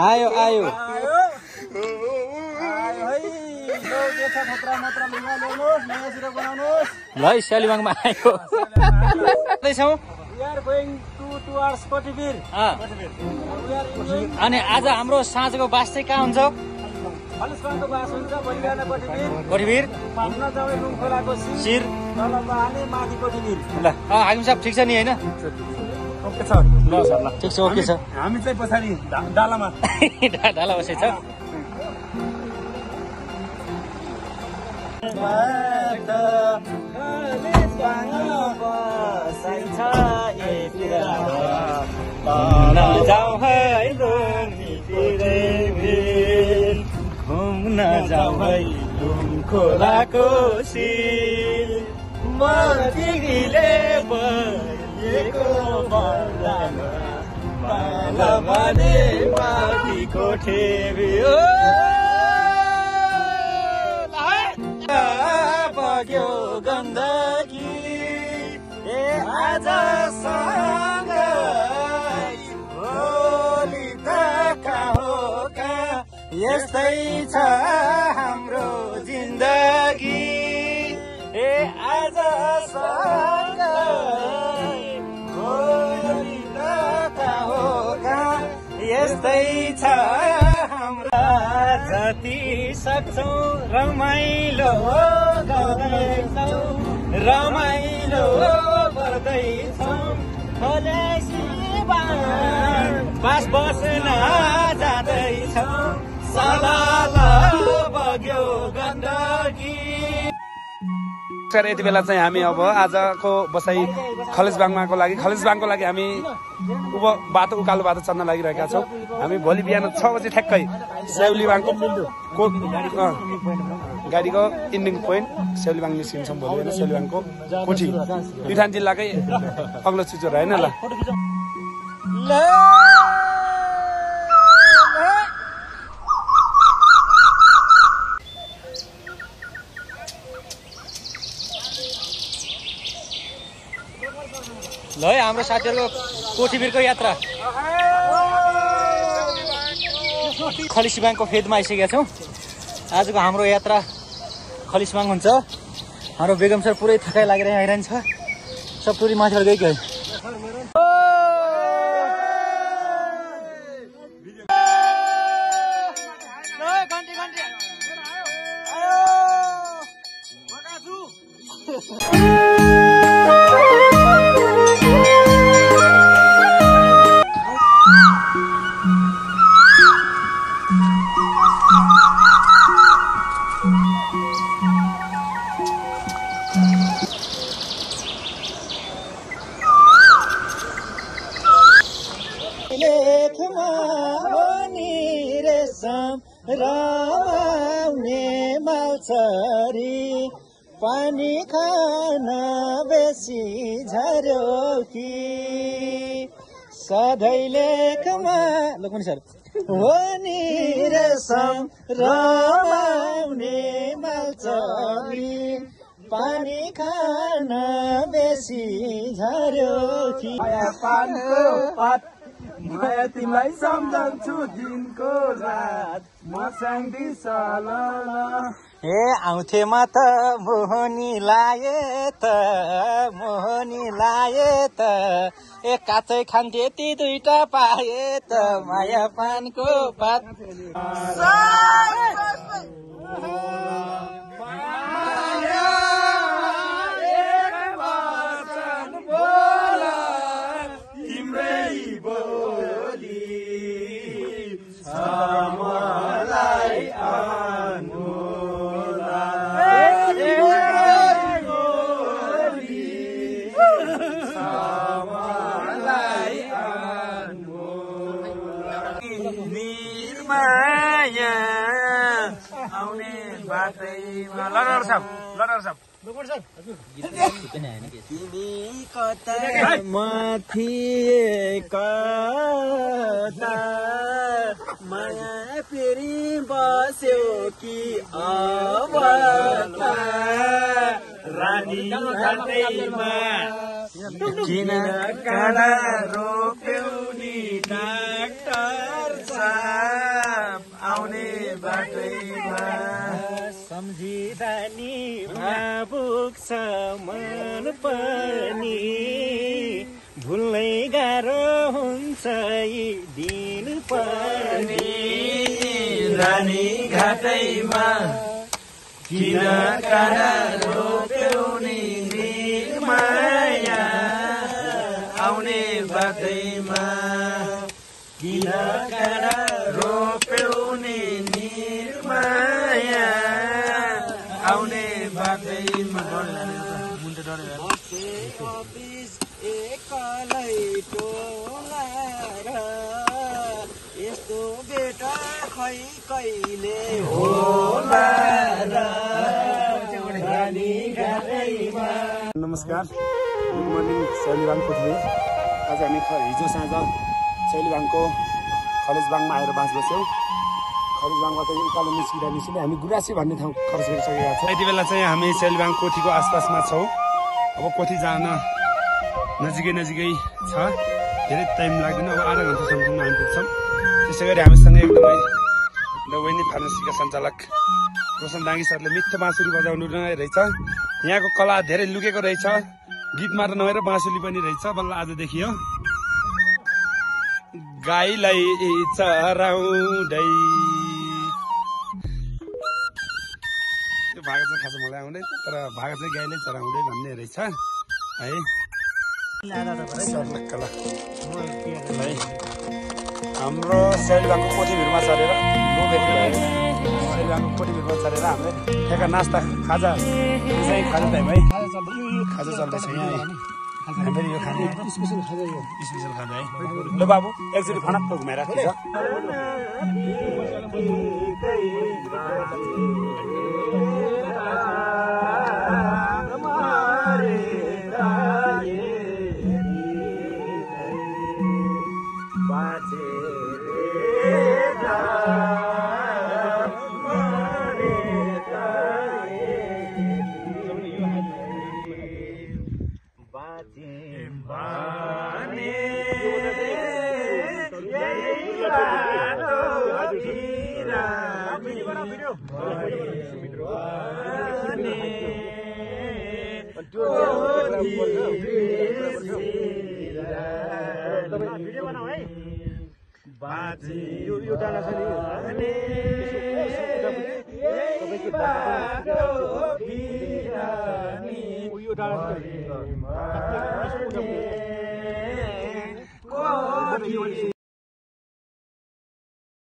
आयो आयो ल स्यालिबाङमा आयो अनि आज हाम्रो साँझको बास चाहिँ कहाँ हुन्छ शिर ल हाकिम साहब ठिक छ नि होइन ओके छ ल सर ल ठिक छ ओके छ हामी चाहिँ पछाडि डालामा डाला बसेछ घुम्न जाउँ है खोलाको शिर म दिदीले बलिएको भने माथिको ठेबियो बग्यो गण्डकी ए आज भोलि त कहाँ हो कहाँ यस्तै छ हाम्रो जिन्दगी ए आज भोलि त कहाँ हो कहाँ यस्तै छ हाम्रो जति सक्छौँ रमाइलो गर्दैछौँ रमाइलो गर्दैछौँ बास बस्न जाँदैछौँ सलाला बग्यो गण्डकी। यति बेला चाहिँ हामी अब आजको बसाइ खलेजबाङमाको लागि हामी बाटो उकालो बाटो चढ्न लागिरहेका छौँ। हामी भोलि बिहान 6 बजी ठ्याक्कै स्यालिबाङको गाडीको इन्डिङ पोइन्ट स्यालिबाङ निस्किन्छौँ भोलि बिहान स्यालिबाङको कोठी प्युठान जिल्लाकै अग्लो चिचोर होइन ल ल है हाम्रो साथीहरूको कोठीबिरको यात्रा खलिसिबाङको फेदमा आइसकेका छौँ। आजको हाम्रो यात्रा खलिसिबाङ हुन्छ। हाम्रो बेगम सर पुरै थकाइ लागेर आइरहन्छ सब टुरी माथिबाट गइकै रमाउने मालछरी पानी खान बेसी झर्यो कि सधैँ लेखमा लोकमणि सर हो नि रेशम रमाउने मालछरी पानी खान बेसी झर्यो कि माया तिमीलाई सम्झन्छु दिनको रात म साङ्दी सलना ए आउँथे म त मोहनी लाए त ए काचै खान्थे ती दुईटा पाए त माया पानको पात तिमी कता माथि कता माया फेरि बस्यो कि अब रानी घाटैमा किन काँडा रोप्यौ नि डाक्टर सम्झिँदा नि भावुक छ मन पनि भुल्नै गाह्रो हुन्छ यी दिन पनि रानी घाटैमा किन काँडा रोप्यौ नि निर्माया आउने बाटैमा किन काँडा रोप्यौ नि निर्माया आउने बाटैमा अफिस एकलै टोलाएर यस्तो बेटा खै कहिले होला र नमस्कार, गुड मर्निङ शैलीबाङ पृथ्वी। आज हामी हिजो साँझ शैलीबाङको खलेजबाङमा आएर बाँस बस्यौँ। खलेजबाङबाट उकालो निस्किँदा हामी गुराँसी भन्ने ठाउँ खर्च गरिसकेका छौँ। यति बेला चाहिँ हामी शैलीबाङ कोठीको आसपासमा छौँ। अब कोठी जान नजिकै छ, धेरै टाइम लाग्दैन। अब आधा घन्टा सम्ममा हामी पुग्छौँ। त्यसै गरी हामीसँग एकदमै डबैनी फार्मेसीका सञ्चालक रोशन डाङ्गी सरले मिठो बाँसुरी बजाउनु रहेछ। यहाँको कला धेरै लुकेको रहेछ, गीत मात्र नभएर बाँसुरी पनि रहेछ। बल्ल आज देखियो गाईलाई चराउँदै, त्यो भाग चाहिँ खास मलाई आउँदैन, तर भाग चाहिँ गाईलाई चराउँदै भन्ने रहेछ है। हाम्रो शैलीबाङको कोठीभिरमा चढेर शैलीबाङको कोठीभिरमा चढेर हामीले त्यहाँका नास्ता खाजा टाइम है, खाजा चल्दैछ यहाँ। फेरि यो खाने स्पेसल खाजा है। ल बाबु एकचोटि फनक्क घुमाएर राख्छ।